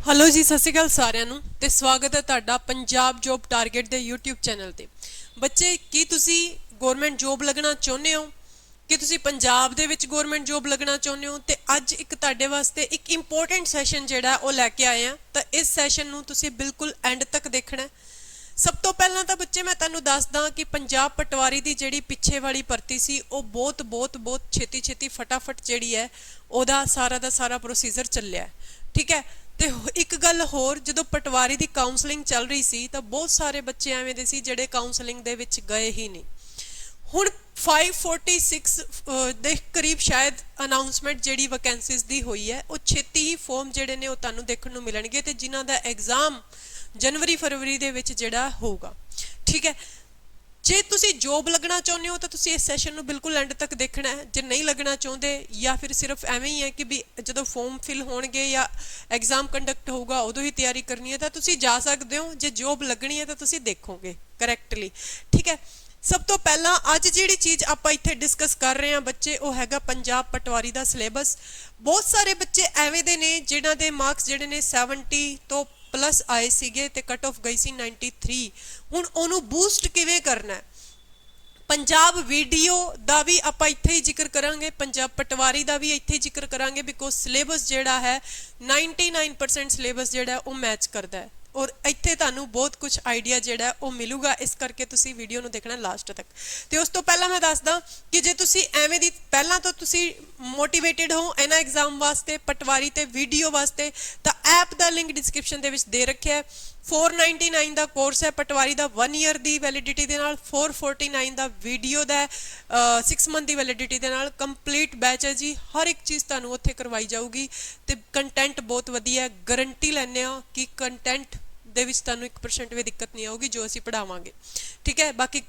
Hello जी, सत श्री अकाल सारिਆਂ ਨੂੰ ਤੇ ਸਵਾਗਤ ਹੈ ਤੁਹਾਡਾ ਪੰਜਾਬ ਜੌਬ ਟਾਰਗੇਟ ਦੇ YouTube ਚੈਨਲ ਤੇ। ਬੱਚੇ ਕੀ ਤੁਸੀਂ ਗਵਰਨਮੈਂਟ ਜੌਬ ਲੱਗਣਾ ਚਾਹੁੰਦੇ ਹੋ ਕਿ ਤੁਸੀਂ ਪੰਜਾਬ ਦੇ ਵਿੱਚ ਗਵਰਨਮੈਂਟ ਜੌਬ ਲੱਗਣਾ ਚਾਹੁੰਦੇ ਹੋ? ਤੇ ਅੱਜ ਇੱਕ ਤੁਹਾਡੇ ਵਾਸਤੇ ਇੱਕ ਇੰਪੋਰਟੈਂਟ ਸੈਸ਼ਨ ਜਿਹੜਾ ਉਹ ਲੈ ਕੇ ਆਏ ਆ। ਤਾਂ ਇਸ ਸੈਸ਼ਨ ਨੂੰ ਤੁਸੀਂ ਬਿਲਕੁਲ ਐਂਡ ਤੱਕ ਦੇਖਣਾ। ਸਭ ਤੋਂ ਪਹਿਲਾਂ ਤਾਂ ਬੱਚੇ ਮੈਂ ਤੁਹਾਨੂੰ ਦੱਸਦਾ ਕਿ ਪੰਜਾਬ ਪਟਵਾਰੀ ਦੀ ਜਿਹੜੀ ਪਿੱਛੇ ਵਾਲੀ ਭਰਤੀ ਸੀ ਉਹ ਬਹੁਤ ਛੇਤੀ ਫਟਾਫਟ ਜਿਹੜੀ ਹੈ ਉਹਦਾ ਸਾਰਾ ਦਾ ਸਾਰਾ ਪ੍ਰੋਸੀਜਰ ਚੱਲਿਆ, ठीक है। ਤੇ ਇੱਕ ਗੱਲ ਹੋਰ, ਜਦੋਂ ਪਟਵਾਰੀ ਦੀ ਕਾਉਂਸਲਿੰਗ ਚੱਲ ਰਹੀ ਸੀ ਤਾਂ ਬਹੁਤ ਸਾਰੇ ਬੱਚੇ ਐਵੇਂ ਦੇ ਸੀ ਜਿਹੜੇ ਕਾਉਂਸਲਿੰਗ ਦੇ ਵਿੱਚ ਗਏ ਹੀ ਨਹੀਂ। ਹੁਣ 546 ਦੇ ਕਰੀਬ ਸ਼ਾਇਦ ਅਨਾਉਂਸਮੈਂਟ ਜਿਹੜੀ ਵੈਕੈਂਸੀਜ਼ ਦੀ ਹੋਈ ਹੈ ਉਹ ਛੇਤੀ ਹੀ ਫਾਰਮ ਜਿਹੜੇ ਨੇ ਉਹ ਤੁਹਾਨੂੰ ਦੇਖਣ ਨੂੰ ਮਿਲਣਗੇ ਤੇ ਜਿਨ੍ਹਾਂ ਦਾ ਐਗਜ਼ਾਮ जनवरी फरवरी ਦੇ ਵਿੱਚ ਜਿਹੜਾ ਹੋਊਗਾ, ਠੀਕ ਹੈ। ਜੇ ਤੁਸੀਂ ਜੋਬ ਲੱਗਣਾ ਚਾਹੁੰਦੇ ਹੋ ਤਾਂ ਤੁਸੀਂ ਇਸ ਸੈਸ਼ਨ ਨੂੰ ਬਿਲਕੁਲ ਐਂਡ ਤੱਕ ਦੇਖਣਾ ਹੈ। ਜੇ ਨਹੀਂ ਲੱਗਣਾ ਚਾਹੁੰਦੇ ਜਾਂ ਫਿਰ ਸਿਰਫ ਐਵੇਂ ਹੀ ਹੈ ਕਿ ਵੀ ਜਦੋਂ ਫਾਰਮ ਫਿਲ ਹੋਣਗੇ ਜਾਂ ਐਗਜ਼ਾਮ ਕੰਡਕਟ ਹੋਊਗਾ ਉਦੋਂ ਹੀ ਤਿਆਰੀ ਕਰਨੀ ਹੈ ਤਾਂ ਤੁਸੀਂ ਜਾ ਸਕਦੇ ਹੋ। ਜੇ ਜੋਬ ਲੱਗਣੀ ਹੈ ਤਾਂ ਤੁਸੀਂ ਦੇਖੋਗੇ ਕਰੈਕਟਲੀ, ਠੀਕ ਹੈ। ਸਭ ਤੋਂ ਪਹਿਲਾਂ ਅੱਜ ਜਿਹੜੀ ਚੀਜ਼ ਆਪਾਂ ਇੱਥੇ ਡਿਸਕਸ ਕਰ ਰਹੇ ਹਾਂ ਬੱਚੇ ਉਹ ਹੈਗਾ ਪੰਜਾਬ ਪਟਵਾਰੀ ਦਾ ਸਿਲੇਬਸ। ਬਹੁਤ ਸਾਰੇ ਬੱਚੇ ਐਵੇਂ ਦੇ ਨੇ ਜਿਨ੍ਹਾਂ ਦੇ ਮਾਰਕਸ ਜਿਹੜੇ ਨੇ 70 ਤੋਂ प्लस आए सीगे ते कट ऑफ गई सी 93। हुण ओनू बूस्ट किवें करना है? पंजाब वीडियो दा भी आपां इत्थे ही जिक्र करांगे, पंजाब पटवारी दा भी इत्थे ही जिक्र करांगे बिकॉज सिलेबस जिहड़ा है 99% सिलेबस जिहड़ा है वो मैच करदा है और ਇੱਥੇ ਤੁਹਾਨੂੰ ਬਹੁਤ ਕੁਝ ਆਈਡੀਆ ਜਿਹੜਾ ਉਹ ਮਿਲੂਗਾ। ਇਸ ਕਰਕੇ ਤੁਸੀਂ ਵੀਡੀਓ ਨੂੰ ਦੇਖਣਾ ਲਾਸਟ ਤੱਕ। ਤੇ ਉਸ ਤੋਂ ਪਹਿਲਾਂ ਮੈਂ ਦੱਸਦਾ ਕਿ ਜੇ ਤੁਸੀਂ ਐਵੇਂ ਦੀ ਪਹਿਲਾਂ ਤੋਂ ਤੁਸੀਂ ਮੋਟੀਵੇਟਿਡ ਹੋ ਇਹਨਾਂ ਐਗਜ਼ਾਮ ਵਾਸਤੇ, ਪਟਵਾਰੀ ਤੇ ਵੀਡੀਓ ਵਾਸਤੇ, ਤਾਂ ਐਪ ਦਾ ਲਿੰਕ ਡਿਸਕ੍ਰਿਪਸ਼ਨ ਦੇ ਵਿੱਚ ਦੇ ਰੱਖਿਆ ਹੈ। 499 ਦਾ ਕੋਰਸ ਹੈ ਪਟਵਾਰੀ ਦਾ 1 ਈਅਰ ਦੀ ਵੈਲਿਡਿਟੀ ਦੇ ਨਾਲ, 449 ਦਾ ਵੀਡੀਓ ਦਾ 6 ਮੰਥ ਦੀ ਵੈਲਿਡਿਟੀ ਦੇ ਨਾਲ ਕੰਪਲੀਟ ਬੈਚ ਹੈ ਜੀ। ਹਰ ਇੱਕ ਚੀਜ਼ ਤੁਹਾਨੂੰ ਉੱਥੇ ਕਰਵਾਈ ਜਾਊਗੀ ਤੇ ਕੰਟੈਂਟ ਬਹੁਤ ਵਧੀਆ, ਗਾਰੰਟੀ ਲੈਂਦੇ ਹਾਂ ਕਿ ਕੰਟੈਂਟ ਦੇ ਵਿੱਚ ਤੁਹਾਨੂੰ 1% ਵੀ ਦਿੱਕਤ ਨਹੀਂ ਆਊਗੀ ਜੋ ਅਸੀਂ ਪੜਾਵਾਂਗੇ, ਠੀਕ ਹੈ। ਬਾਕੀ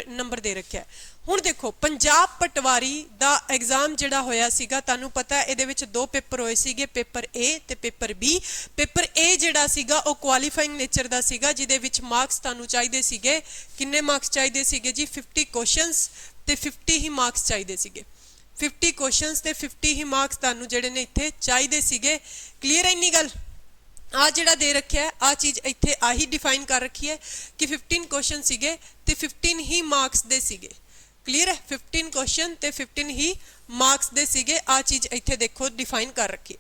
ਨੰਬਰ ਦੇ ਰੱਖਿਆ। ਹੁਣ ਦੇਖੋ ਪੰਜਾਬ ਪਟਵਾਰੀ ਦਾ ਐਗਜ਼ਾਮ ਜਿਹੜਾ ਹੋਇਆ ਸੀਗਾ ਤੁਹਾਨੂੰ ਪਤਾ ਇਹਦੇ ਵਿੱਚ 2 ਪੇਪਰ ਹੋਏ ਸੀਗੇ, ਪੇਪਰ A ਤੇ ਪੇਪਰ B। ਪੇਪਰ A ਜਿਹੜਾ ਸੀਗਾ ਉਹ ਕੁਆਲੀਫਾਈਂਗ ਨੇਚਰ ਦਾ ਸੀਗਾ ਜਿਹਦੇ ਵਿੱਚ ਮਾਰਕਸ ਤੁਹਾਨੂੰ ਚਾਹੀਦੇ ਸੀਗੇ, ਕਿੰਨੇ ਮਾਰਕਸ ਚਾਹੀਦੇ ਸੀਗੇ ਜੀ? 50 ਕੁਐਸਚਨਸ ਤੇ 50 ਹੀ ਮਾਰਕਸ ਚਾਹੀਦੇ ਸੀਗੇ। 50 ਕੁਐਸਚਨਸ ਤੇ 50 ਹੀ ਮਾਰਕਸ ਤੁਹਾਨੂੰ ਜਿਹੜੇ ਨੇ ਇੱਥੇ ਚਾਹੀਦੇ ਸੀਗੇ। ਕਲੀਅਰ ਹੈ ਇੰਨੀ ਗੱਲ? ਆ ਜਿਹੜਾ ਦੇ ਰੱਖਿਆ ਹੈ ਆ ਚੀਜ਼ ਇੱਥੇ ਆਹੀ ਡਿਫਾਈਨ ਕਰ ਰੱਖੀ ਹੈ ਕਿ 15 ਕੁਐਸਚਨ ਸੀਗੇ ਤੇ 15 ਹੀ ਮਾਰਕਸ ਦੇ ਸੀਗੇ। ਕਲੀਅਰ ਹੈ? 15 ਕੁਐਸਚਨ ਤੇ 15 ਹੀ ਮਾਰਕਸ ਦੇ ਸੀਗੇ। ਆ ਚੀਜ਼ ਇੱਥੇ ਦੇਖੋ ਡਿਫਾਈਨ ਕਰ ਰੱਖੀ।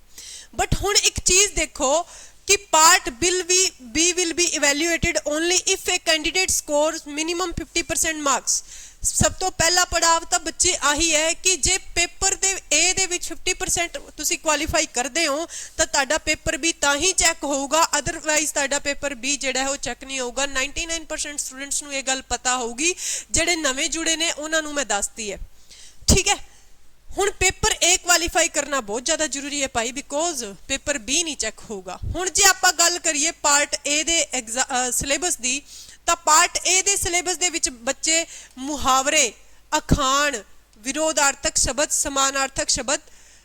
ਬਟ ਹੁਣ ਇੱਕ ਚੀਜ਼ ਦੇਖੋ ਕਿ part B will be evaluated only if a candidate scores minimum 50% marks। ਸਭ ਤੋਂ ਪਹਿਲਾ ਪੜਾਵ ਤਾਂ ਬੱਚੇ ਆਹੀ ਹੈ ਕਿ ਜੇ ਪੇਪਰ ਦੇ A ਦੇ ਵਿੱਚ 50% ਤੁਸੀਂ ਕੁਆਲੀਫਾਈ ਕਰਦੇ ਹੋ ਤਾਂ ਤੁਹਾਡਾ ਪੇਪਰ B ਤਾਂ ਹੀ ਚੈੱਕ ਹੋਊਗਾ, ਅਦਰਵਾਈਜ਼ ਤੁਹਾਡਾ ਪੇਪਰ B ਜਿਹੜਾ ਹੈ ਉਹ ਚੈੱਕ ਨਹੀਂ ਹੋਊਗਾ। 99% ਸਟੂਡੈਂਟਸ ਨੂੰ ਇਹ ਗੱਲ ਪਤਾ ਹੋਊਗੀ, ਜਿਹੜੇ ਨਵੇਂ ਜੁੜੇ ਨੇ ਉਹਨਾਂ ਨੂੰ ਮੈਂ ਦੱਸਦੀ ਹੈ, ਠੀਕ ਹੈ। ਹੁਣ ਪੇਪਰ A ਕੁਆਲੀਫਾਈ ਕਰਨਾ ਬਹੁਤ ਜ਼ਿਆਦਾ ਜ਼ਰੂਰੀ ਹੈ ਭਾਈ, ਬਿਕੋਜ਼ ਪੇਪਰ B ਨਹੀਂ ਚੈੱਕ ਹੋਊਗਾ। ਹੁਣ ਜੇ ਆਪਾਂ ਗੱਲ ਕਰੀਏ ਪਾਰਟ A ਦੇ ਸਿਲੇਬਸ ਦੀ ਤਾਂ ਪਾਰਟ A ਦੇ ਸਿਲੇਬਸ ਦੇ ਵਿੱਚ ਬੱਚੇ ਮੁਹਾਵਰੇ, ਅਖਾਣ, ਵਿਰੋਧਾਰਥਕ ਸ਼ਬਦ, ਸਮਾਨਾਰਥਕ ਸ਼ਬਦ,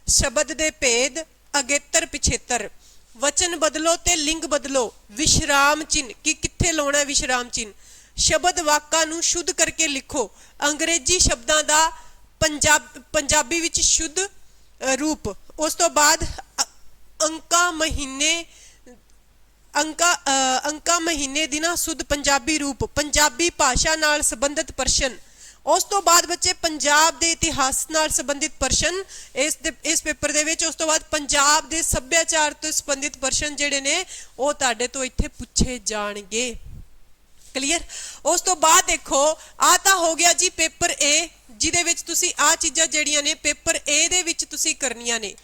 ਸ਼ਬਦ ਦੇ ਭੇਦ, ਅਗੇਤਰ ਪਿਛੇਤਰ, ਵਚਨ ਬਦਲੋ ਤੇ ਲਿੰਗ ਬਦਲੋ, ਵਿਸ਼ਰਾਮ ਚਿੰਨ੍ਹ ਕਿ ਕਿੱਥੇ ਲਾਉਣਾ ਵਿਸ਼ਰਾਮ ਚਿੰਨ੍ਹ, ਸ਼ਬਦ ਵਾਕਾਂ ਨੂੰ ਸ਼ੁੱਧ ਕਰਕੇ ਲਿਖੋ, ਅੰਗਰੇਜ਼ੀ ਸ਼ਬਦਾਂ ਦਾ ਪੰਜਾਬੀ ਵਿੱਚ ਸ਼ੁੱਧ ਰੂਪ, ਉਸ ਤੋਂ ਬਾਅਦ ਅੰਕਾਂ ਮਹੀਨੇ ਦਿਨਾਂ ਸੁਧ ਪੰਜਾਬੀ ਰੂਪ, ਪੰਜਾਬੀ ਭਾਸ਼ਾ ਨਾਲ ਸੰਬੰਧਿਤ ਪ੍ਰਸ਼ਨ, ਉਸ ਤੋਂ ਬਾਅਦ ਬੱਚੇ ਪੰਜਾਬ ਦੇ ਇਤਿਹਾਸ ਨਾਲ ਸੰਬੰਧਿਤ ਪ੍ਰਸ਼ਨ ਇਸ ਪੇਪਰ ਦੇ ਵਿੱਚ, ਉਸ ਤੋਂ ਬਾਅਦ ਪੰਜਾਬ ਦੇ ਸੱਭਿਆਚਾਰ ਤੋਂ ਸੰਬੰਧਿਤ ਪ੍ਰਸ਼ਨ ਜਿਹੜੇ ਨੇ ਉਹ ਤੁਹਾਡੇ ਤੋਂ ਇੱਥੇ ਪੁੱਛੇ ਜਾਣਗੇ। ਕਲੀਅਰ? ਉਸ ਤੋਂ ਬਾਅਦ ਦੇਖੋ ਆ ਤਾਂ ਹੋ ਗਿਆ ਜੀ ਪੇਪਰ A ਜਿਹਦੇ ਵਿੱਚ ਤੁਸੀਂ ਆ ਚੀਜ਼ਾਂ ਜਿਹੜੀਆਂ ਨੇ ਪੇਪਰ A ਦੇ ਵਿੱਚ ਤੁਸੀਂ ਕਰਨੀਆਂ ਨੇ।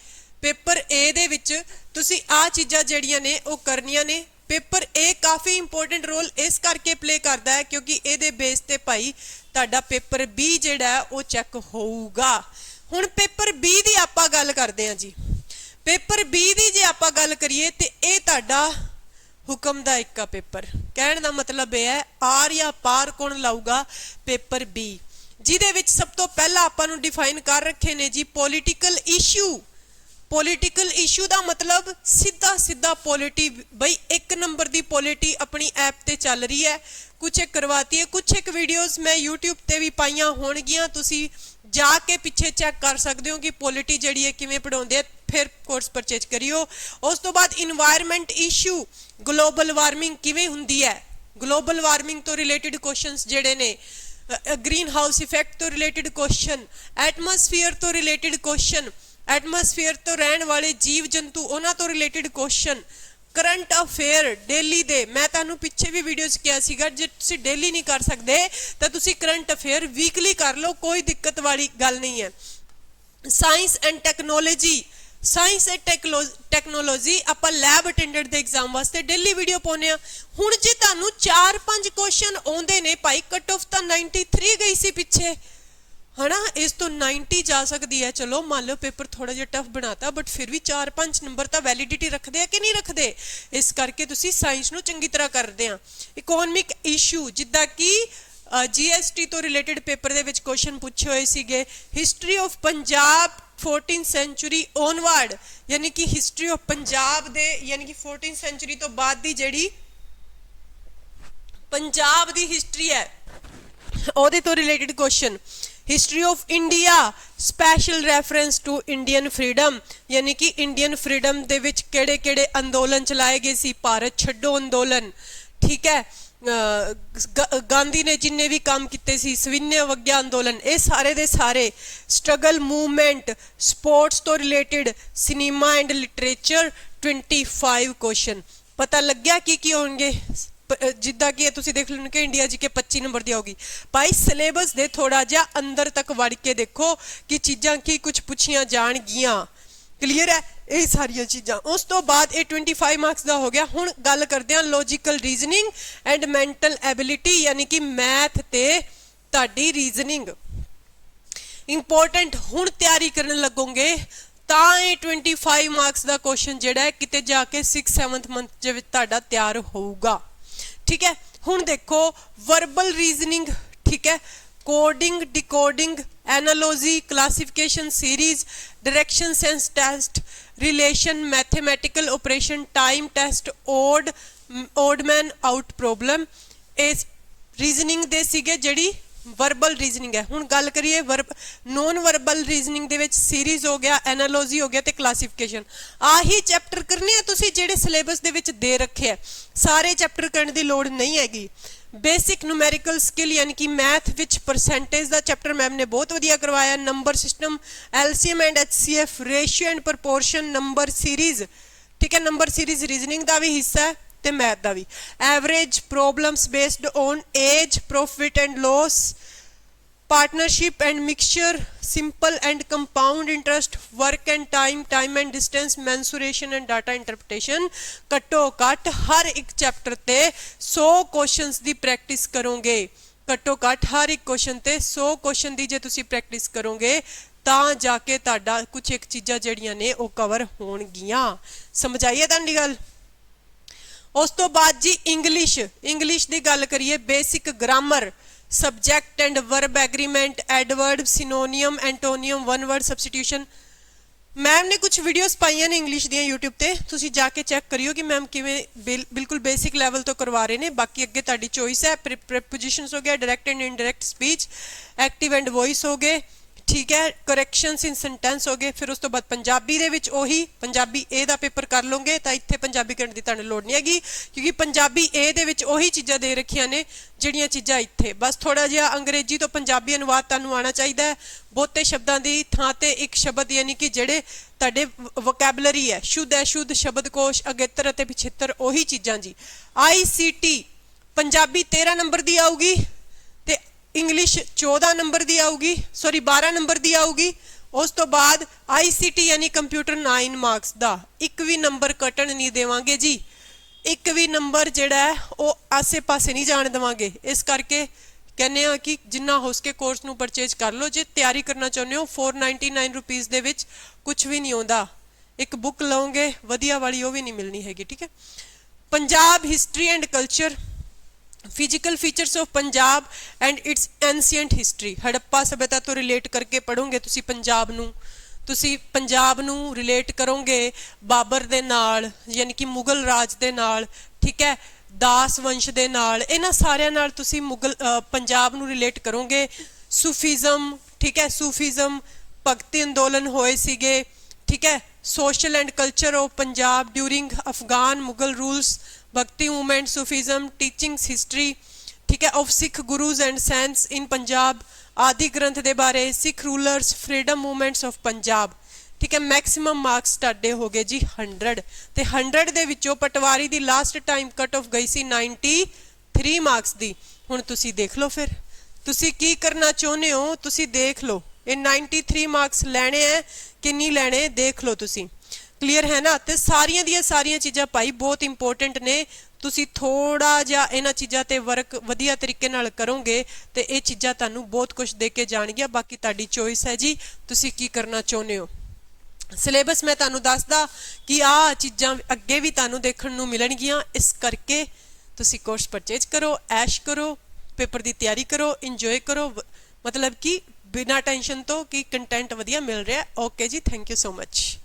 ਪੇਪਰ A ਦੇ ਵਿੱਚ ਤੁਸੀਂ ਆ ਚੀਜ਼ਾਂ ਜਿਹੜੀਆਂ ਨੇ ਉਹ ਕਰਨੀਆਂ ਨੇ। ਪੇਪਰ A ਕਾਫੀ ਇੰਪੋਰਟੈਂਟ ਰੋਲ ਇਸ ਕਰਕੇ ਪਲੇ ਕਰਦਾ ਹੈ ਕਿਉਂਕਿ ਇਹਦੇ ਬੇਸ ਤੇ ਭਾਈ ਤੁਹਾਡਾ ਪੇਪਰ B ਜਿਹੜਾ ਹੈ ਉਹ ਚੈੱਕ ਹੋਊਗਾ। ਹੁਣ ਪੇਪਰ B ਦੀ ਆਪਾਂ ਗੱਲ ਕਰਦੇ ਹਾਂ ਜੀ। ਪੇਪਰ B ਦੀ ਜੇ ਆਪਾਂ ਗੱਲ ਕਰੀਏ ਤੇ ਇਹ ਤੁਹਾਡਾ ਹੁਕਮ ਦਾ ਇੱਕਾ ਪੇਪਰ, ਕਹਿਣ ਦਾ ਮਤਲਬ ਇਹ ਹੈ ਆਰ ਜਾਂ ਪਾਰ ਕੌਣ ਲਾਊਗਾ? ਪੇਪਰ B, ਜਿਹਦੇ ਵਿੱਚ ਸਭ ਤੋਂ ਪਹਿਲਾਂ ਆਪਾਂ ਨੂੰ ਡਿਫਾਈਨ ਕਰ ਰੱਖੇ ਨੇ ਜੀ ਪੋਲੀਟੀਕਲ ਇਸ਼ੂ। ਪੋਲੀਟੀਕਲ ਇਸ਼ੂ ਦਾ ਮਤਲਬ ਸਿੱਧਾ ਪੋਲਿਟੀ। ਬਈ 1 ਨੰਬਰ ਦੀ ਪੋਲਿਟੀ ਆਪਣੀ ਐਪ ਤੇ ਚੱਲ ਰਹੀ ਹੈ, ਕੁਛ ਇੱਕ ਕਰਵਾਤੀ ਹੈ, ਕੁਛ ਇੱਕ ਵੀਡੀਓਜ਼ ਮੈਂ YouTube ਤੇ ਵੀ ਪਾਈਆਂ ਹੋਣਗੀਆਂ, ਤੁਸੀਂ ਜਾ ਕੇ ਪਿੱਛੇ ਚੈੱਕ ਕਰ ਸਕਦੇ ਹੋ ਕਿ ਪੋਲਿਟੀ ਜਿਹੜੀ ਹੈ ਕਿਵੇਂ ਪੜਾਉਂਦੇ ਆ। ਫਿਰ ਕੋਰਸ ਪਰਚੇਜ ਕਰਿਓ। ਉਸ ਤੋਂ ਬਾਅਦ ਇਨਵਾਇਰਨਮੈਂਟ ਇਸ਼ੂ, ਗਲੋਬਲ ਵਾਰਮਿੰਗ ਕਿਵੇਂ ਹੁੰਦੀ ਹੈ, ਗਲੋਬਲ ਵਾਰਮਿੰਗ ਤੋਂ ਰਿਲੇਟਡ ਕੁਐਸਚਨਸ ਜਿਹੜੇ ਨੇ, ਗ੍ਰੀਨ ਹਾਊਸ ਇਫੈਕਟ ਤੋਂ ਰਿਲੇਟਡ ਕੁਐਸਚਨ, ਐਟਮੋਸਫੀਅਰ ਤੋਂ ਰਿਲੇਟਡ ਕੁਐਸਚਨ, ਐਟਮੋਸਫੀਅਰ ਤੋਂ ਰਹਿਣ ਵਾਲੇ ਜੀਵ ਜੰਤੂ ਉਹਨਾਂ ਤੋਂ related question, current affair daily ਦੇ। ਮੈਂ ਤੁਹਾਨੂੰ ਪਿੱਛੇ ਵੀ ਵੀਡੀਓਜ਼ ਕਿਹਾ ਸੀਗਾ ਜੇ ਤੁਸੀਂ ਡੇਲੀ ਨਹੀਂ ਕਰ ਸਕਦੇ ਤਾਂ ਤੁਸੀਂ ਕਰੰਟ ਅਫੇਅਰ ਵੀਕਲੀ ਕਰ ਲਓ, ਕੋਈ ਦਿੱਕਤ ਵਾਲੀ ਗੱਲ ਨਹੀਂ ਹੈ। Science and technology, science and technology ਆਪਾਂ ਲੈਬ ਅਟੈਂਡੈਂਟ ਦੇ ਐਗਜ਼ਾਮ ਵਾਸਤੇ ਡੇਲੀ ਵੀਡੀਓ ਪਾਉਂਦੇ ਆ। ਹੁਣ ਜੇ ਤੁਹਾਨੂੰ 4-5 ਕੁਐਸਚਨ ਆਉਂਦੇ ਨੇ ਭਾਈ, ਕਟ ਆਫ ਤਾਂ 93 ਗਈ ਸੀ ਪਿੱਛੇ ਹਨਾ, ਇਸ ਤੋਂ 90 ਜਾ ਸਕਦੀ ਹੈ। ਚਲੋ ਮੰਨ ਲਓ ਪੇਪਰ ਥੋੜਾ ਜਿਹਾ ਟਫ ਬਣਾਤਾ ਬਟ ਫਿਰ ਵੀ 4-5 ਨੰਬਰ ਤਾਂ ਵੈਲਿਡਿਟੀ ਰੱਖਦੇ ਆ ਕਿ ਨਹੀਂ ਰੱਖਦੇ, ਇਸ ਕਰਕੇ ਤੁਸੀਂ ਸਾਇੰਸ ਨੂੰ ਚੰਗੀ ਤਰ੍ਹਾਂ ਕਰਦੇ ਆ। ਇਕਨੋਮਿਕ ਇਸ਼ੂ ਜਿੱਦਾਂ ਕਿ GST ਤੋਂ ਰਿਲੇਟਡ ਪੇਪਰ ਦੇ ਵਿੱਚ ਕੁਐਸਚਨ ਪੁੱਛੇ ਹੋਏ ਸੀਗੇ। History of Punjab 14th century onward, ਯਾਨੀ ਕਿ ਹਿਸਟਰੀ ਆਫ ਪੰਜਾਬ ਦੇ ਯਾਨੀ ਕਿ 14th ਸੈਂਚੁਰੀ ਤੋਂ ਬਾਅਦ ਦੀ ਜਿਹੜੀ ਪੰਜਾਬ ਦੀ ਹਿਸਟਰੀ ਹੈ ਉਹਦੇ ਤੋਂ related question. History of India special reference to Indian freedom, ਯਾਨੀ ਕਿ ਇੰਡੀਅਨ ਫਰੀडम ਦੇ ਵਿੱਚ ਕਿਹੜੇ ਕਿਹੜੇ ਅੰਦੋਲਨ ਚਲਾਏ ਗਏ ਸੀ, ਭਾਰਤ ਛੱਡੋ ਅੰਦੋਲਨ, ਠੀਕ ਹੈ, ਗਾਂਧੀ ਨੇ ਜਿੰਨੇ ਵੀ ਕੰਮ ਕੀਤੇ ਸੀ, ਸਵਿਨਯ ਅਵਗਿਆ ਅੰਦੋਲਨ, ਇਹ ਸਾਰੇ ਦੇ ਸਾਰੇ, ਸਟਰਗਲ ਮੂਵਮੈਂਟ, ਸਪੋਰਟਸ ਤੋਂ related, cinema and literature, 25 question. ਪਤਾ ਲੱਗਿਆ ਕੀ ਹੋਣਗੇ, ਜਿੱਦਾਂ ਕਿ ਤੁਸੀਂ ਦੇਖ ਲਓ ਕਿ ਇੰਡੀਆ ਜੀਕੇ 25 ਨੰਬਰ ਦੀ ਆਉਗੀ। ਭਾਈ ਸਿਲੇਬਸ ਦੇ ਥੋੜਾ ਜਿਹਾ ਅੰਦਰ ਤੱਕ ਵੜ ਕੇ ਦੇਖੋ ਕਿ ਚੀਜ਼ਾਂ ਕੀ ਕੁਝ ਪੁੱਛੀਆਂ ਜਾਣਗੀਆਂ, ਕਲੀਅਰ ਹੈ ਇਹ ਸਾਰੀਆਂ ਚੀਜ਼ਾਂ। ਉਸ ਤੋਂ ਬਾਅਦ ਇਹ 25 ਮਾਰਕਸ ਦਾ ਹੋ ਗਿਆ। ਹੁਣ ਗੱਲ ਕਰਦੇ ਹਾਂ logical reasoning and mental ability, ਯਾਨੀ ਕਿ ਮੈਥ ਤੇ ਤੁਹਾਡੀ ਰੀਜ਼ਨਿੰਗ ਇੰਪੋਰਟੈਂਟ। ਹੁਣ ਤਿਆਰੀ ਕਰਨ ਲੱਗੋਗੇ ਤਾਂ ਇਹ 25 ਮਾਰਕਸ ਦਾ ਕੁਐਸਚਨ ਜਿਹੜਾ ਹੈ ਕਿਤੇ ਜਾ ਕੇ 6-7th ਮੰਥ ਦੇ ਵਿੱਚ ਤੁਹਾਡਾ ਤਿਆਰ ਹੋਊਗਾ, ਠੀਕ ਹੈ। ਹੁਣ ਦੇਖੋ ਵਰਬਲ ਰੀਜ਼ਨਿੰਗ, ਠੀਕ ਹੈ, coding, decoding, analogy, classification series, direction sense test, relation, mathematical operation, time test, odd man out problem, इस रीजनिंग दे सीगे जिहड़ी वर्बल रीजनिंग है। हुण गल करिए नॉन वर्बल रीजनिंग दे विच सीरीज हो गया, एनालॉजी हो गया ते क्लासीफिकेशन। आही चैप्टर करने हैं तुसीं जिहड़े सिलेबस दे विच दे रखे हैं, सारे चैप्टर करने की लोड़ नहीं हैगी। बेसिक न्यूमेरिकल स्किल यानी कि मैथ विच परसेंटेज का चैप्टर मैम ने बहुत वधिया करवाया। Number system, LCM and HCF, ratio and proportion, number series, ठीक है, नंबर सीरीज रीजनिंग का भी हिस्सा है ते मैथ का भी। Average, problems based on age, profit and loss, partnership and mixture, simple and compound interest, work and time, time and distance, mensuration and data interpretation. घट्टो घट हर एक चैप्टर ते 100 क्वेश्चंस दी प्रैक्टिस करोगे, घट्टो घट हर एक क्वेश्चन ते 100 क्वेश्चन दी जे तुसी प्रैक्टिस करोगे तां जाके तुहाडा कुछ एक चीज़ां जिहड़ियां ने वो कवर होणगियां। समझ आई है तुहाडी गल? उस तो बाद जी इंग्लिश, इंग्लिश की गल करिए, basic grammar, subject and verb agreement, adverb, सिनोनियम, antonym, one word substitution. Ma'am ने कुछ वीडियोस पाई ने इंग्लिश दी यूट्यूब पे, तुसी जाके चेक करियो कि मैम किवें बिल्कुल बेसिक लैवल तो करवा रहे हैं। बाकी अगे तुहाडी चॉइस है। प्रीपोजिशंस हो गया, direct and indirect speech, active and voice हो गए, ठीक है, करैक्शनस इन सेंटेंस हो गए। फिर उस तो बाद पंजाबी दे विच ओही पंजाबी ए दा पेपर कर लोगे तो इत्थे पंजाबी करने की तुहानूं लोड़ नहीं हैगी, क्योंकि पंजाबी ए दे विच ओही चीज़ां दे रखियां ने जिहड़ियां चीज़ां इत्थे। बस थोड़ा जिहा अंग्रेजी तो पंजाबी अनुवाद तुहानूं आना चाहिए है। बहुते शब्दां दी थां ते एक शब्द यानी कि जिहड़े तुहाडे वोकैबुलरी है, शुद्ध अशुद्ध, शब्दकोश, अगेतर अते पिछेतर, ओही चीज़ां जी। ICT पंजाबी 13 नंबर दी आऊगी ते इंग्लिश 14 नंबर दी आऊगी, सॉरी 12 नंबर दी आऊगी। उस तो बाद ICT यानी कंप्यूटर 9 मार्क्स दा, एक भी नंबर कटन नहीं देवांगे जी, एक भी नंबर जिहड़ा है वो आसे पासे नहीं जाने देवांगे। इस करके कहने आ कि जिन्ना हो सके कोर्स नूं परचेज कर लो। जे तैयारी करना चाहुंदे हो 499 रुपीज़ दे विच कुछ भी नहीं आउंदा, एक बुक लओगे वधिया वाली वो भी नहीं मिलनी हैगी, ठीक है। Punjab history and culture, physical features of Punjab and it's ancient history, Harappa सभ्यता तो रिलेट करके पढ़ोगे तुसी पंजाब नूं, तुसी पंजाब नूं रिलेट करोगे बाबर दे नाल, यानी कि मुगल राज दे नाल, ठीक है, दास वंश दे नाल, इन्हां सारियां नाल तुसी मुगल पंजाब नूं रिलेट करोगे। सूफीज़म, ठीक है, सूफीज़म, भगती अंदोलन होए सीगे, ठीक है, social and culture of Punjab during Afghan Mughal rules, Bhakti movement, Sufism, teachings, history, ठीक है, of Sikh gurus and saints in Punjab, आदि ग्रंथ ਦੇ ਬਾਰੇ, Sikh rulers, freedom movements of Punjab, ठीक है। मैक्सिमम मार्क्स ਤੁਹਾਡੇ ਹੋ ਗਏ ਜੀ 100 ਤੇ 100 ਦੇ ਵਿੱਚੋਂ ਪਟਵਾਰੀ ਦੀ ਲਾਸਟ ਟਾਈਮ ਕਟ ਆਫ ਗਈ ਸੀ 93 ਮਾਰਕਸ ਦੀ। ਹੁਣ ਤੁਸੀਂ ਦੇਖ ਲਓ ਫਿਰ ਤੁਸੀਂ ਕੀ ਕਰਨਾ ਚਾਹੁੰਦੇ ਹੋ, ਤੁਸੀਂ ਦੇਖ ਲਓ ਇਹ 93 ਮਾਰਕਸ ਲੈਣੇ ਹੈ ਕਿ ਨਹੀਂ ਲੈਣੇ, ਦੇਖ ਲਓ ਤੁਸੀਂ। ਕਲੀਅਰ ਹੈ ਨਾ। ਤੇ ਸਾਰੀਆਂ ਦੀਆਂ ਸਾਰੀਆਂ ਚੀਜ਼ਾਂ ਭਾਈ ਬਹੁਤ ਇੰਪੋਰਟੈਂਟ ਨੇ, ਤੁਸੀਂ ਥੋੜਾ ਜਿਹਾ ਇਹਨਾਂ ਚੀਜ਼ਾਂ ਤੇ ਵਰਕ ਵਧੀਆ ਤਰੀਕੇ ਨਾਲ ਕਰੋਗੇ ਤੇ ਇਹ ਚੀਜ਼ਾਂ ਤੁਹਾਨੂੰ ਬਹੁਤ ਕੁਝ ਦੇ ਕੇ ਜਾਣਗੀਆਂ। ਬਾਕੀ ਤੁਹਾਡੀ ਚੋਇਸ ਹੈ ਜੀ, ਤੁਸੀਂ ਕੀ ਕਰਨਾ ਚਾਹੁੰਦੇ ਹੋ। ਸਿਲੇਬਸ ਮੈਂ ਤੁਹਾਨੂੰ ਦੱਸਦਾ ਕਿ ਆਹ ਚੀਜ਼ਾਂ ਅੱਗੇ ਵੀ ਤੁਹਾਨੂੰ ਦੇਖਣ ਨੂੰ ਮਿਲਣਗੀਆਂ, ਇਸ ਕਰਕੇ ਤੁਸੀਂ ਕੋਰਸ ਪਰਚੇਜ ਕਰੋ, ਐਸ਼ ਕਰੋ, ਪੇਪਰ ਦੀ ਤਿਆਰੀ ਕਰੋ, ਇੰਜੋਏ ਕਰੋ, ਮਤਲਬ ਕਿ ਬਿਨਾਂ ਟੈਨਸ਼ਨ ਤੋਂ ਕਿ ਕੰਟੈਂਟ ਵਧੀਆ ਮਿਲ ਰਿਹਾ। ਓਕੇ ਜੀ, ਥੈਂਕ ਯੂ ਸੋ ਮਚ।